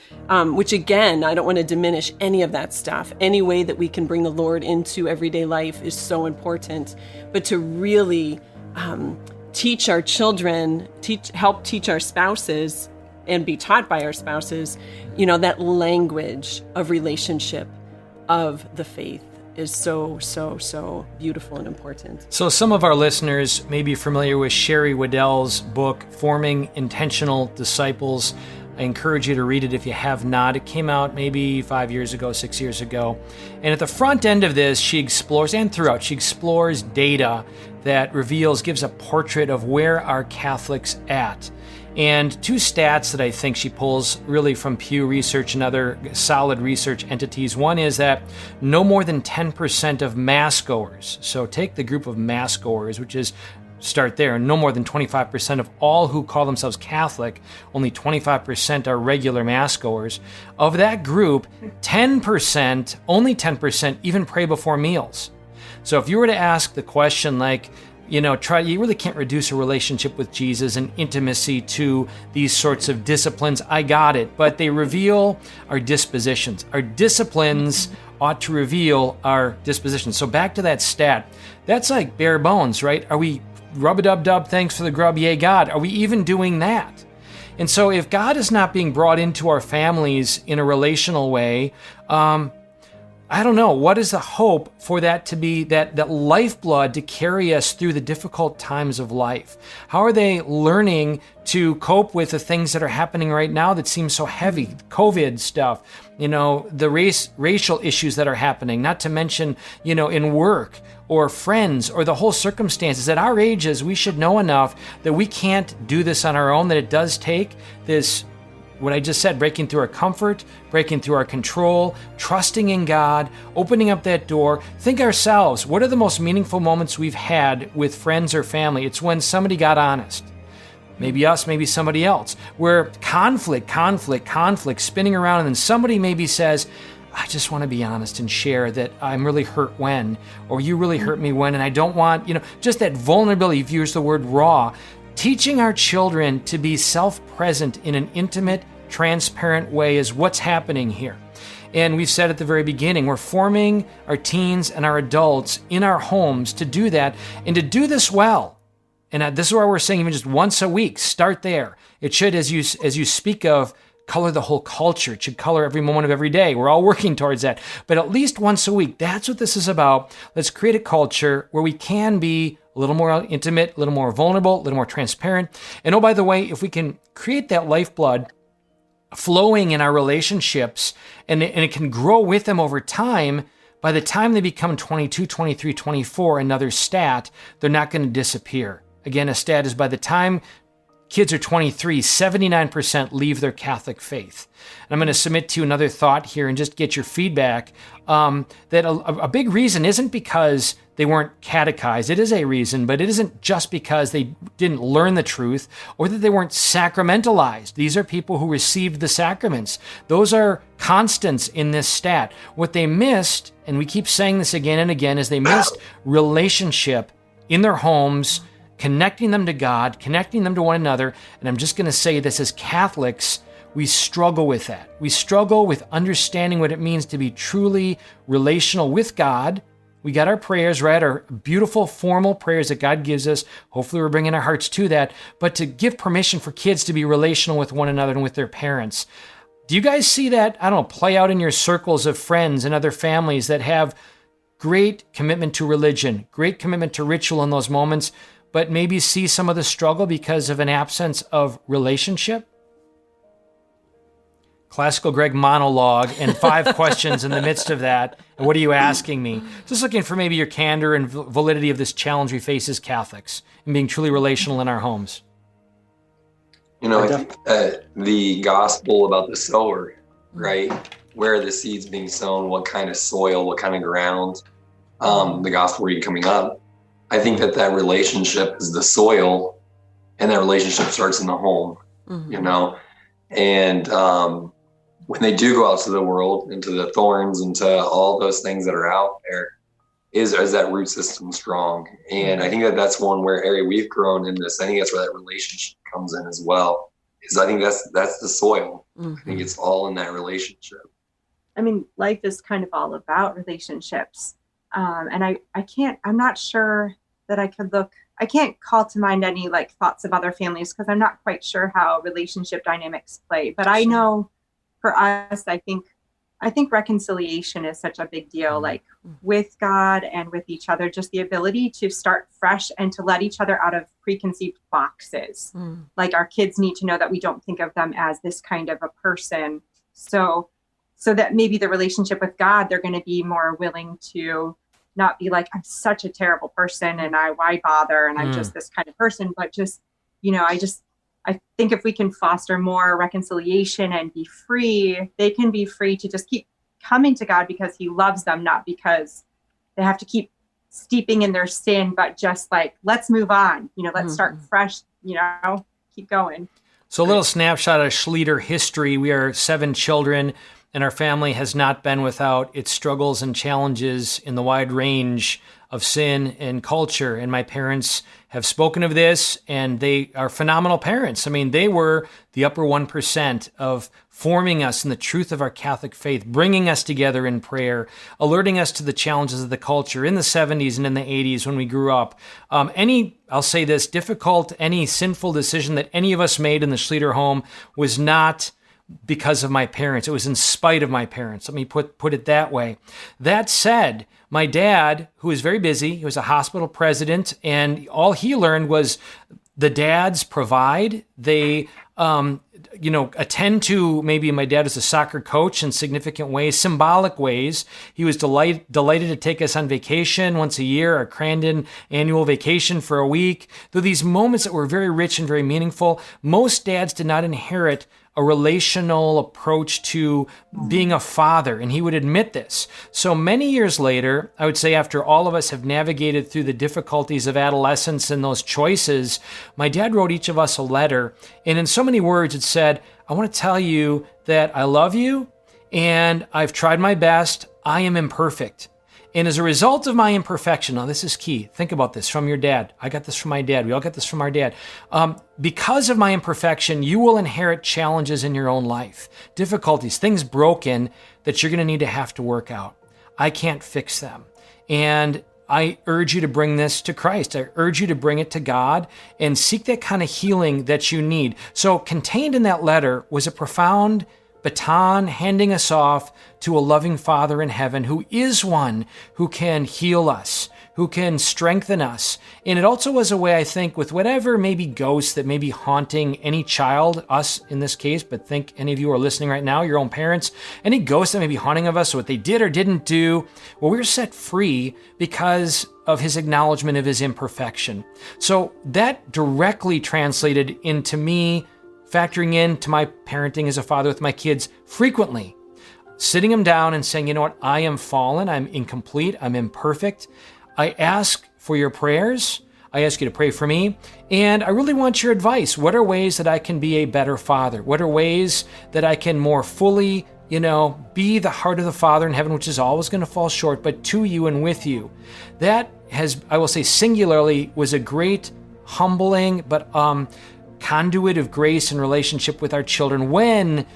which, again, I don't want to diminish any of that stuff. Any way that we can bring the Lord into everyday life is so important. But to really teach our children, help teach our spouses, and be taught by our spouses, that language of relationship of the faith is so, so, so beautiful and important. So some of our listeners may be familiar with Sherry Waddell's book, Forming Intentional Disciples. I encourage you to read it if you have not. It came out maybe 5 years ago, 6 years ago. And at the front end of this, she explores, and throughout, she explores data that gives a portrait of where are Catholics at. And 2 stats that I think she pulls really from Pew Research and other solid research entities. One is that no more than 10% of Mass goers, so take the group of Mass goers, which is start there, no more than 25% of all who call themselves Catholic, only 25% are regular Mass goers. Of that group, 10%, only 10% even pray before meals. So if you were to ask the question like, you really can't reduce a relationship with Jesus and intimacy to these sorts of disciplines. I got it, but they reveal our dispositions. Our disciplines ought to reveal our dispositions. So back to that stat, that's like bare bones, right? Are we rub-a-dub-dub, thanks for the grub, yay God? Are we even doing that? And so if God is not being brought into our families in a relational way, I don't know, what is the hope for that to be that lifeblood to carry us through the difficult times of life? How are they learning to cope with the things that are happening right now that seem so heavy? COVID stuff, the racial issues that are happening, not to mention, in work or friends or the whole circumstances. At our ages, we should know enough that we can't do this on our own, that it does take this, what I just said, breaking through our comfort, breaking through our control, trusting in God, opening up that door. Think ourselves, what are the most meaningful moments we've had with friends or family? It's when somebody got honest. Maybe us, maybe somebody else. Where conflict, spinning around, and then somebody maybe says, I just want to be honest and share that I'm really hurt when, or you really hurt me when, and I don't want, just that vulnerability, if you use the word raw. Teaching our children to be self-present in an intimate, transparent way is what's happening here. And we've said at the very beginning, we're forming our teens and our adults in our homes to do that and to do this well. And this is why we're saying even just once a week, start there. It should, as you speak of, color the whole culture. It should color every moment of every day. We're all working towards that. But at least once a week, that's what this is about. Let's create a culture where we can be a little more intimate, a little more vulnerable, a little more transparent. And oh, by the way, if we can create that lifeblood flowing in our relationships and it can grow with them over time, by the time they become 22, 23, 24, another stat, they're not going to disappear. Again, a stat is by the time kids are 23, 79% leave their Catholic faith. And I'm going to submit to you another thought here and just get your feedback, that a big reason isn't because they weren't catechized. It is a reason, but it isn't just because they didn't learn the truth or that they weren't sacramentalized. These are people who received the sacraments. Those are constants in this stat. What they missed, and we keep saying this again and again, is they missed relationship in their homes, connecting them to God, connecting them to one another. And I'm just going to say this, as Catholics, we struggle with that. We struggle with understanding what it means to be truly relational with God. We got our prayers, right? Our beautiful formal prayers that God gives us. Hopefully we're bringing our hearts to that. But to give permission for kids to be relational with one another and with their parents. Do you guys see that, play out in your circles of friends and other families that have great commitment to religion, great commitment to ritual in those moments, but maybe see some of the struggle because of an absence of relationship? Classical Greg monologue and 5 questions in the midst of that. And what are you asking me? Just looking for maybe your candor and validity of this challenge we face as Catholics and being truly relational in our homes. I think the gospel about the sower, right? Where are the seeds being sown? What kind of soil? What kind of ground? The gospel reading coming up. I think that relationship is the soil, and that relationship starts in the home, and when they do go out to the world, into the thorns, into all those things that are out there, is that root system strong? And I think that's one area we've grown in this. I think that's where that relationship comes in as well. I think that's the soil. I think it's all in that relationship. I mean, life is kind of all about relationships. And I'm not sure that I could look I can't call to mind any like thoughts of other families because I'm not quite sure how relationship dynamics play. But I know for us, I think reconciliation is such a big deal, like with God and with each other, just the ability to start fresh and to let each other out of preconceived boxes. Like our kids need to know that we don't think of them as this kind of a person. So that maybe the relationship with God, they're going to be more willing to not be like, I'm such a terrible person and why bother? And I'm just this kind of person, but just, I think if we can foster more reconciliation and be free, they can be free to just keep coming to God because he loves them, not because they have to keep steeping in their sin, but just like, let's move on, let's start fresh, keep going. So a little snapshot of Schlueter history. We are 7 children, and our family has not been without its struggles and challenges in the wide range of sin and culture. And my parents have spoken of this, and they are phenomenal parents. I mean, they were the upper 1% of forming us in the truth of our Catholic faith, bringing us together in prayer, alerting us to the challenges of the culture in the 70s and in the 80s when we grew up. I'll say this, any sinful decision that any of us made in the Schlueter home was not because of my parents. It was in spite of my parents. Let me put it that way. That said, my dad, who was very busy, he was a hospital president, and all he learned was the dads provide. They, attend to, maybe my dad was a soccer coach in significant ways, symbolic ways. He was delighted to take us on vacation once a year, our Crandon annual vacation for a week. Though these moments that were very rich and very meaningful, most dads did not inherit a relational approach to being a father, and he would admit this. So many years later, I would say after all of us have navigated through the difficulties of adolescence and those choices, my dad wrote each of us a letter, and in so many words it said, I want to tell you that I love you, and I've tried my best. I am imperfect. And as a result of my imperfection, now this is key. Think about this from your dad. I got this from my dad. We all got this from our dad. Because of my imperfection, you will inherit challenges in your own life, difficulties, things broken that you're going to need to have to work out. I can't fix them. And I urge you to bring this to Christ. I urge you to bring it to God and seek that kind of healing that you need. So contained in that letter was a profound baton handing us off to a loving Father in heaven who is one who can heal us, who can strengthen us. And it also was a way, I think, with whatever maybe ghosts that may be haunting any child, us in this case, but think any of you are listening right now, your own parents, any ghosts that may be haunting of us, what they did or didn't do, well, we're set free because of his acknowledgement of his imperfection. So that directly translated into me factoring into my parenting as a father with my kids frequently, sitting them down and saying, you know what, I am fallen, I'm incomplete, I'm imperfect. I ask for your prayers. I ask you to pray for me. And I really want your advice. What are ways that I can be a better father? What are ways that I can more fully, be the heart of the Father in heaven, which is always going to fall short, but to you and with you? That has, I will say singularly, was a great humbling, but conduit of grace and relationship with our children when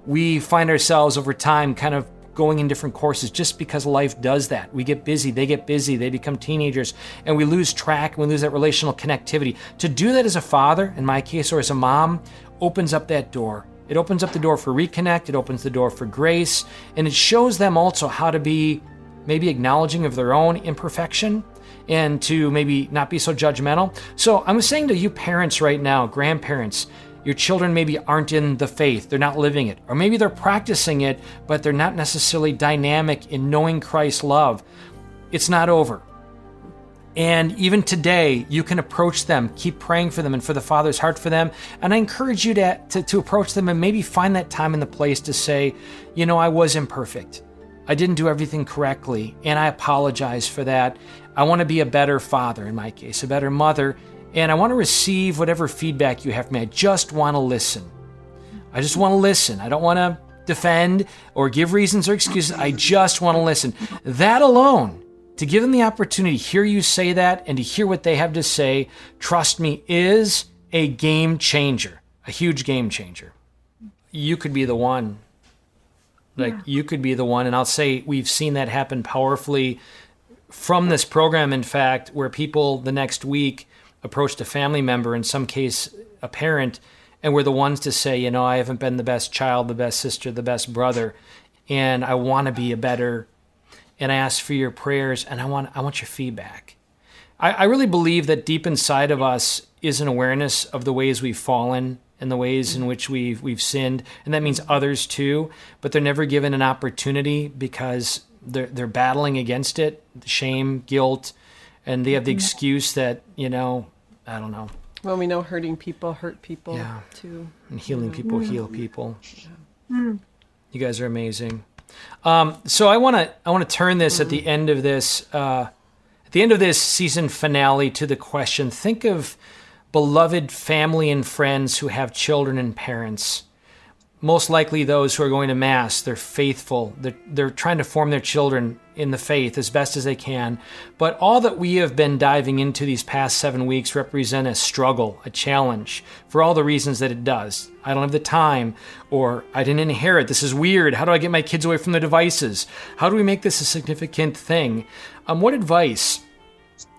we find ourselves over time kind of going in different courses just because life does that. We get busy, they get busy, they become teenagers, and we lose track, and we lose that relational connectivity. To do that as a father, in my case, or as a mom, opens up that door. It opens up the door for reconnect, it opens the door for grace, and it shows them also how to be maybe acknowledging of their own imperfection and to maybe not be so judgmental. So I'm saying to you parents right now, grandparents, your children maybe aren't in the faith, they're not living it, or maybe they're practicing it, but they're not necessarily dynamic in knowing Christ's love. It's not over. And even today, you can approach them, keep praying for them and for the Father's heart for them. And I encourage you to approach them and maybe find that time and the place to say, I was imperfect. I didn't do everything correctly, and I apologize for that. I want to be a better father, in my case, a better mother, and I want to receive whatever feedback you have for me. I just want to listen. I just want to listen. I don't want to defend or give reasons or excuses. I just want to listen. That alone, to give them the opportunity to hear you say that and to hear what they have to say, trust me, is a game changer, a huge game changer. You could be the one. You could be the one. And I'll say we've seen that happen powerfully from this program, in fact, where people the next week approached a family member, in some case a parent, and we're the ones to say, I haven't been the best child, the best sister, the best brother, and I want to be a better, and I ask for your prayers, and I want your feedback. I really believe that deep inside of us is an awareness of the ways we've fallen and the ways in which we've sinned, and that means others too, but they're never given an opportunity because they're battling against it, shame, guilt, and they have the excuse that, I don't know. Well, we know hurting people hurt people too. And healing people heal people. Yeah. You guys are amazing. So I want to turn this at the end of this season finale to the question. Think of beloved family and friends who have children and parents. Most likely those who are going to Mass. They're faithful. They're trying to form their children in the faith as best as they can. But all that we have been diving into these past 7 weeks represent a struggle, a challenge, for all the reasons that it does. I don't have the time, or I didn't inherit. This is weird. How do I get my kids away from the devices? How do we make this a significant thing? What advice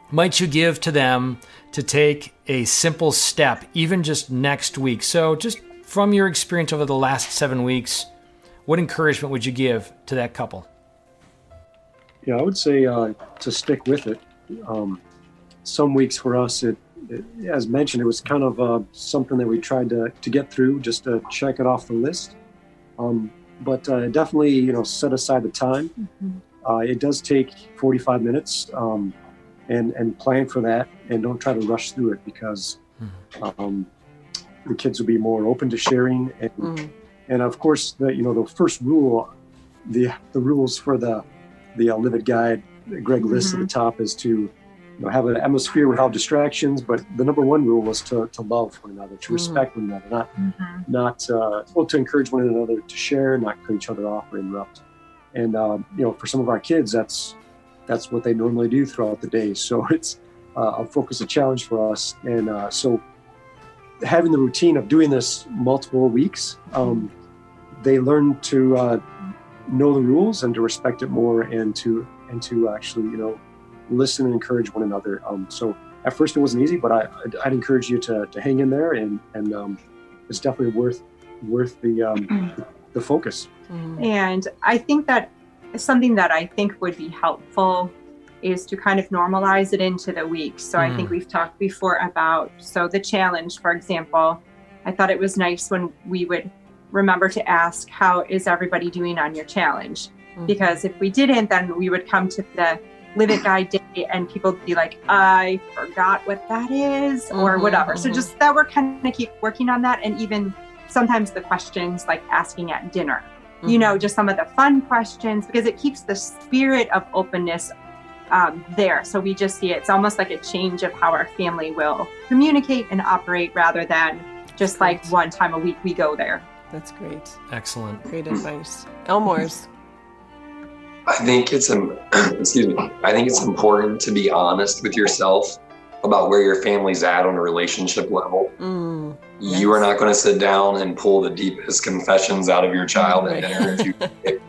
might you give to them to take a simple step, even just next week? So just from your experience over the last 7 weeks, what encouragement would you give to that couple? Yeah, I would say to stick with it. Some weeks for us, it as mentioned, it was kind of something that we tried to get through, just to check it off the list. But definitely, set aside the time. It does take 45 minutes, and plan for that, and don't try to rush through it, because the kids will be more open to sharing, and of course, the first rule, the rules for the Live It guide Greg lists at the top is to have an atmosphere without distractions. But the number one rule was to love one another, to respect one another, not to encourage one another to share, not cut each other off or interrupt. And for some of our kids, that's what they normally do throughout the day. So it's a focus, a challenge for us, and so having the routine of doing this multiple weeks, they learn to know the rules and to respect it more, and to actually listen and encourage one another. So at first it wasn't easy, but I'd encourage you to hang in there, and it's definitely worth the focus. And I think that something that I think would be helpful is to kind of normalize it into the week. So I think we've talked before about, the challenge, for example, I thought it was nice when we would remember to ask, how is everybody doing on your challenge? Because if we didn't, then we would come to the Live It Guide day and people would be like, I forgot what that is, or whatever. So just that we're kind of keep working on that. And even sometimes the questions like asking at dinner, just some of the fun questions, because it keeps the spirit of openness there. So we just see it's almost like a change of how our family will communicate and operate, rather than just like one time a week we go there. That's great. Excellent. Great advice. Elmore's. I think it's important to be honest with yourself about where your family's at on a relationship level. You are not going to sit down and pull the deepest confessions out of your child at dinner if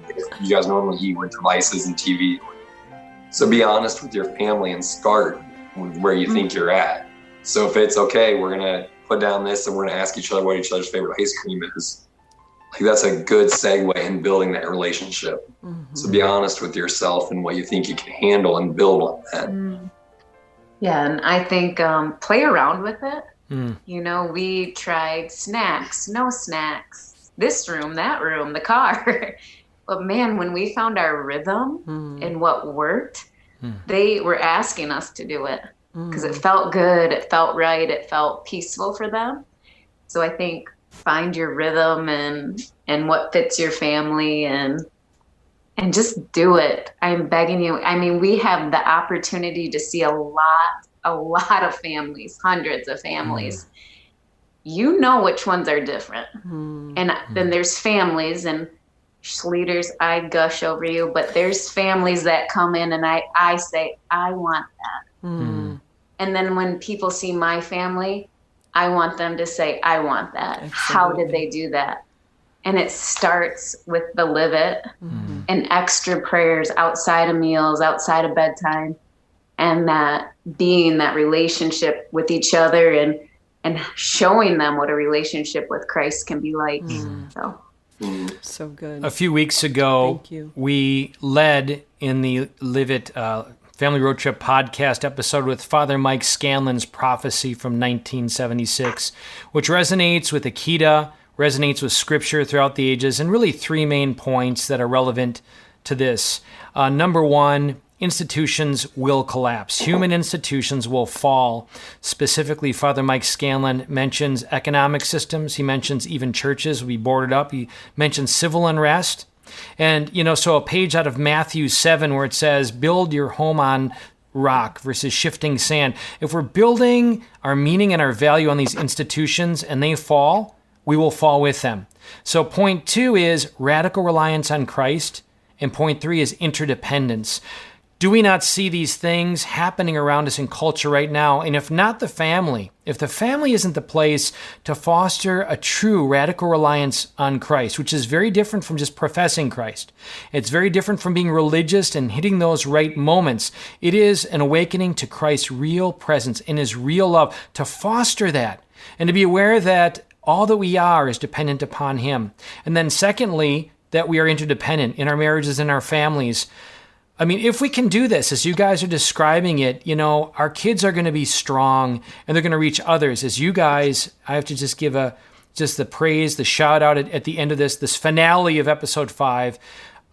you guys normally eat with devices and TV. So be honest with your family and start with where you think you're at. So if it's okay, we're going to put down this and we're going to ask each other what each other's favorite ice cream is. Like, that's a good segue in building that relationship. So be honest with yourself and what you think you can handle, and build on that. Yeah, and I think play around with it. We tried snacks, no snacks, this room, that room, the car. But man, when we found our rhythm and what worked, they were asking us to do it because it felt good, it felt right, it felt peaceful for them. So I think find your rhythm and what fits your family, and just do it. I'm begging you. I mean, we have the opportunity to see a lot of families, hundreds of families. You know which ones are different. And then there's families, and leaders, I gush over you, but there's families that come in and I say, I want that. And then when people see my family, I want them to say, I want that. Absolutely. How did they do that? And it starts with the Live It and extra prayers outside of meals, outside of bedtime. And that being that relationship with each other and showing them what a relationship with Christ can be like. So good. A few weeks ago, Thank you. we led in the Live It Family Road Trip podcast episode with Father Mike Scanlon's prophecy from 1976, which resonates with Akita, resonates with Scripture throughout the ages, and really three main points that are relevant to this. Number one, institutions will collapse. Human institutions will fall. Specifically, Father Mike Scanlon mentions economic systems. He mentions even churches will be boarded up. He mentions civil unrest. And, so a page out of Matthew 7 where it says, build your home on rock versus shifting sand. If we're building our meaning and our value on these institutions and they fall, we will fall with them. So point 2 is radical reliance on Christ. And point 3 is interdependence. Do we not see these things happening around us in culture right now? And if not the family, if the family isn't the place to foster a true radical reliance on Christ, which is very different from just professing Christ. It's very different from being religious and hitting those right moments. It is an awakening to Christ's real presence and his real love, to foster that and to be aware that all that we are is dependent upon him. And then secondly, that we are interdependent in our marriages and our families. I mean, if we can do this, as you guys are describing it, our kids are going to be strong and they're going to reach others. As you guys, I have to just give the praise, the shout out at the end of this finale of episode 5.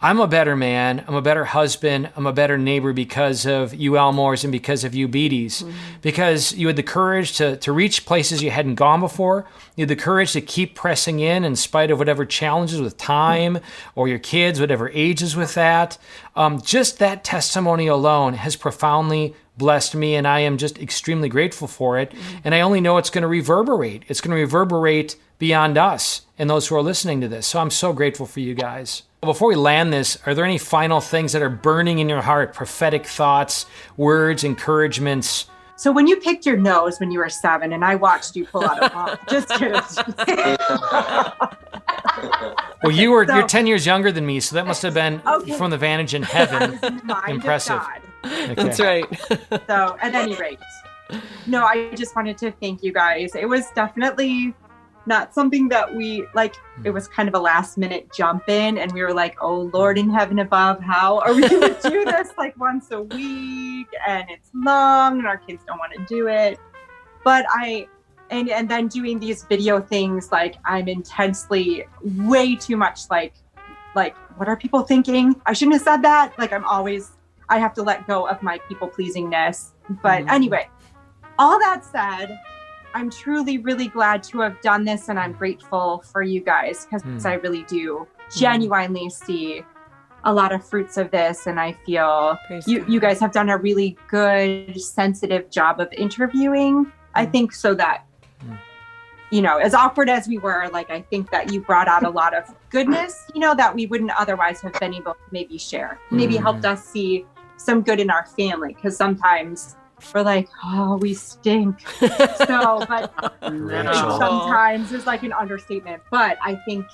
I'm a better man, I'm a better husband, I'm a better neighbor because of you Elmores and because of you Beatties. Because you had the courage to reach places you hadn't gone before. You had the courage to keep pressing in spite of whatever challenges with time or your kids, whatever ages with that. Just that testimony alone has profoundly blessed me, and I am just extremely grateful for it. And I only know it's going to reverberate. It's going to reverberate beyond us and those who are listening to this. So I'm so grateful for you guys. Before we land this, are there any final things that are burning in your heart? Prophetic thoughts, words, encouragements? So when you picked your nose when you were 7 and I watched you pull out a bomb, just kidding. Well, you're 10 years younger than me, so that must have been from the vantage in heaven. Impressive. Okay. That's right. So at any rate, no, I just wanted to thank you guys. It was definitely not something that we it was kind of a last minute jump in and we were like, oh Lord in heaven above, how are we going to do this once a week? And it's long and our kids don't want to do it. But and then doing these video things, I'm intensely way too much what are people thinking? I shouldn't have said that. I have to let go of my people pleasingness. But anyway, all that said, I'm truly really glad to have done this, and I'm grateful for you guys because I really do genuinely see a lot of fruits of this, and I feel you guys have done a really good, sensitive job of interviewing. I think so that, as awkward as we were, I think that you brought out a lot of goodness, that we wouldn't otherwise have been able to maybe share, maybe helped us see some good in our family, because sometimes we're like, oh, we stink. But sometimes there's an understatement. But I think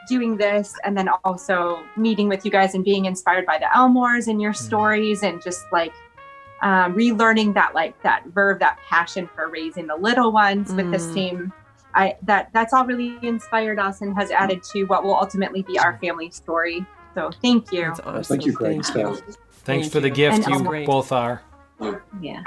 doing this and then also meeting with you guys and being inspired by the Elmores and your stories and just relearning that verve, that passion for raising the little ones with the same, that's all really inspired us and has added to what will ultimately be our family story. So thank you. Awesome. Thank you, Greg. Thanks for the gift. You both are. Yeah.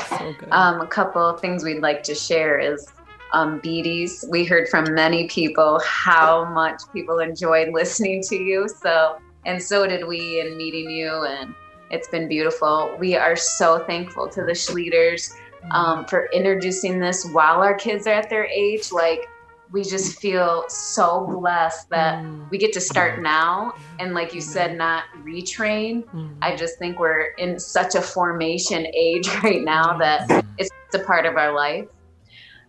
So good. A couple of things we'd like to share is Beatties. We heard from many people how much people enjoyed listening to you. So did we in meeting you, and it's been beautiful. We are so thankful to the Schlieders for introducing this while our kids are at their age. We just feel so blessed that we get to start now and, like you said, not retrain. I just think we're in such a formation age right now that it's a part of our life.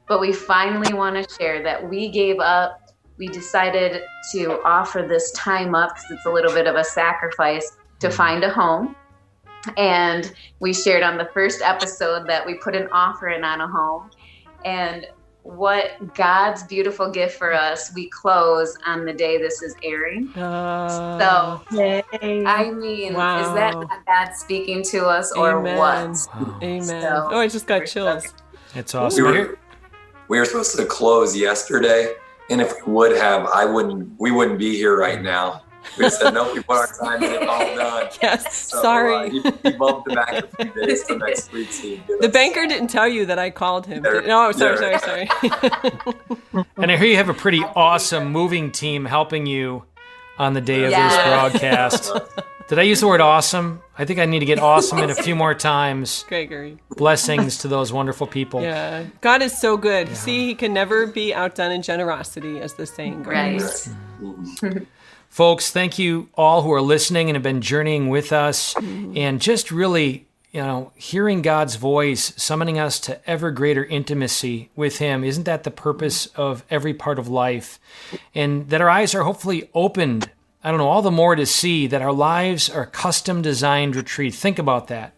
But we finally want to share that we gave up. We decided to offer this time up because it's a little bit of a sacrifice to find a home. And we shared on the first episode that we put an offer in on a home. And what God's beautiful gift for us, we close on the day this is airing. So, I mean, Wow. is that not God speaking to us or Amen. what? Amen. So, Oh, I just got chills. It's awesome. We were supposed to close yesterday, and if we would have, we wouldn't be here right now. We said, nope, we put our time in, it's all done. Yes, So, sorry. He bumped it back a few days to next week. So The banker didn't tell you that I called him. No, sorry. And I hear you have a pretty awesome moving team helping you on the day of this broadcast. Did I use the word awesome? I think I need to get awesome in a few more times. Gregory. Blessings to those wonderful people. Yeah. God is so good. See, he can never be outdone in generosity, as the saying goes. Right. Folks, thank you all who are listening and have been journeying with us and just really, hearing God's voice, summoning us to ever greater intimacy with him. Isn't that the purpose of every part of life? And that our eyes are hopefully opened, all the more to see that our lives are a custom-designed retreat. Think about that.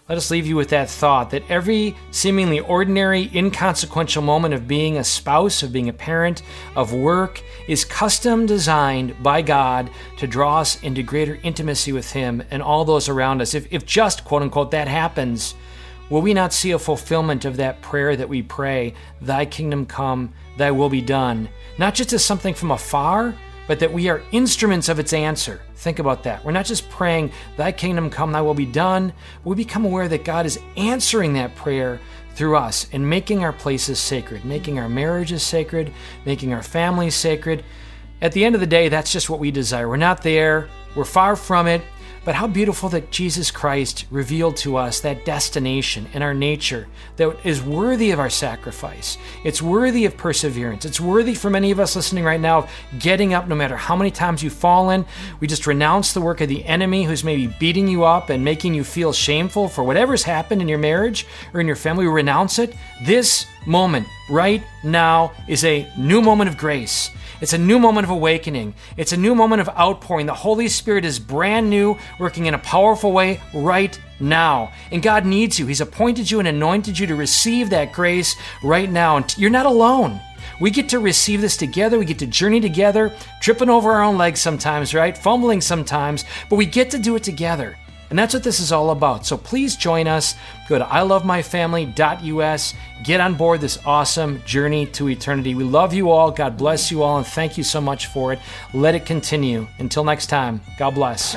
Let us leave you with that thought, that every seemingly ordinary, inconsequential moment of being a spouse, of being a parent, of work, is custom designed by God to draw us into greater intimacy with him and all those around us. If just, quote unquote, that happens, will we not see a fulfillment of that prayer that we pray, thy kingdom come, thy will be done, not just as something from afar, but that we are instruments of its answer. Think about that. We're not just praying, thy kingdom come, thy will be done. We become aware that God is answering that prayer through us and making our places sacred, making our marriages sacred, making our families sacred. At the end of the day, that's just what we desire. We're not there. We're far from it. But how beautiful that Jesus Christ revealed to us that destination in our nature that is worthy of our sacrifice. It's worthy of perseverance. It's worthy for many of us listening right now of getting up no matter how many times you've fallen. We just renounce the work of the enemy who's maybe beating you up and making you feel shameful for whatever's happened in your marriage or in your family. We renounce it. This moment right now is a new moment of grace. It's a new moment of awakening. It's a new moment of outpouring. The Holy Spirit is brand new, working in a powerful way right now. And God needs you. He's appointed you and anointed you to receive that grace right now. And you're not alone. We get to receive this together. We get to journey together, tripping over our own legs sometimes, right? Fumbling sometimes, but we get to do it together. And that's what this is all about. So please join us. Go to ilovemyfamily.us. Get on board this awesome journey to eternity. We love you all. God bless you all. And thank you so much for it. Let it continue. Until next time, God bless.